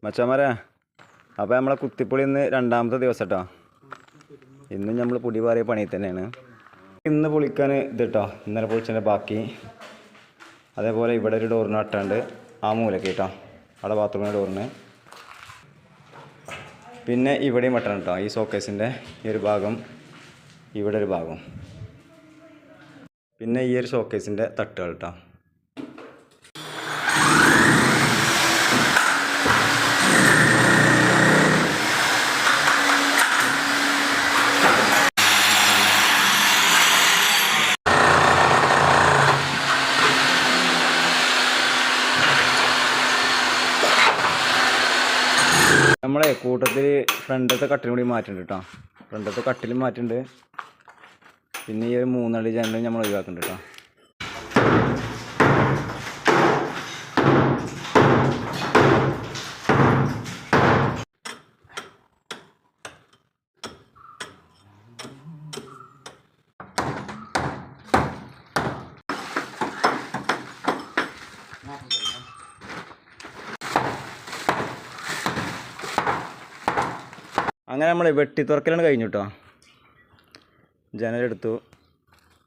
മച്ചാമാരെ അപ്പോൾ നമ്മളെ കുത്തിപ്പൊളി ഇന്ന് രണ്ടാമത്തെ ദിവസം കേട്ടോ. ഇന്നും നമ്മൾ പൊടി പാറിയ പണി തന്നെയാണ്. ഇന്ന് പൊളിക്കാൻ ഇത് കേട്ടോ, ഇന്നലെ പൊളിച്ചതിൻ്റെ ബാക്കി. അതേപോലെ ഇവിടെ ഒരു ഡോറിന് നട്ടാണ്ട് ആ മൂലക്ക് കേട്ടോ, അവിടെ ബാത്റൂമിൻ്റെ ഡോറിന്. പിന്നെ ഇവിടെയും വെട്ടണം കേട്ടോ, ഈ ഷോക്കേസിൻ്റെ ഈ ഒരു ഭാഗം, ഇവിടെ ഒരു ഭാഗം. പിന്നെ ഈ ഒരു ഷോക്കേസിൻ്റെ തട്ടുകൾ കേട്ടോ. നമ്മളെ കൂട്ടത്തിൽ ഫ്രണ്ടത്തെ കട്ടിലും കൂടി മാറ്റുന്നുണ്ട് കേട്ടോ. ഫ്രണ്ടത്തെ കട്ടിലും മാറ്റുന്നുണ്ട്. പിന്നെ ഈ ഒരു 3 അടി ജനലും നമ്മൾ ഒഴിവാക്കുന്നുണ്ട് കേട്ടോ. അങ്ങനെ നമ്മൾ വെട്ടി തുറക്കലാണ് കഴിഞ്ഞു കേട്ടോ. ജനലെടുത്തു.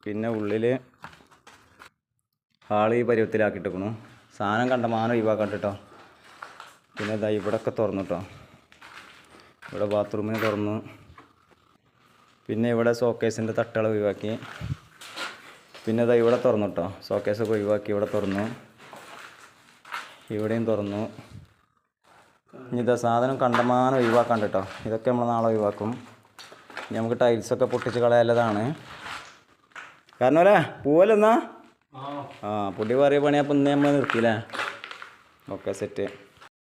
പിന്നെ ഉള്ളിൽ ഹാള് ഈ പരുവത്തിലാക്കിയിട്ടേക്കണു. സാധനം കണ്ടമാനം ഒഴിവാക്കട്ടെ കേട്ടോ. പിന്നെ ഇതാ ഇവിടെയൊക്കെ തുറന്നു കേട്ടോ. ഇവിടെ ബാത്റൂമിന് തുറന്നു. പിന്നെ ഇവിടെ ഷോക്കേസിൻ്റെ തട്ടുകൾ ഒഴിവാക്കി. പിന്നെ ഇതാ ഇവിടെ തുറന്നു കേട്ടോ. ഷോക്കേസൊക്കെ ഒഴിവാക്കി ഇവിടെ തുറന്നു. ഇവിടെയും തുറന്നു. ഇനി ഇതാ സാധനം കണ്ടമാനം ഒഴിവാക്കാണ്ട് കേട്ടോ. ഇതൊക്കെ നമ്മൾ നാളെ ഒഴിവാക്കും. ഇനി നമുക്ക് ടൈൽസൊക്കെ പൊട്ടിച്ച് കളയാലതാണ്. കാരണം അല്ലേ പോവല്ലെന്നാ പൊടി പറയ പണി അപ്പം ഇന്ന് നമ്മൾ നിർത്തിയില്ലേ. Okay set.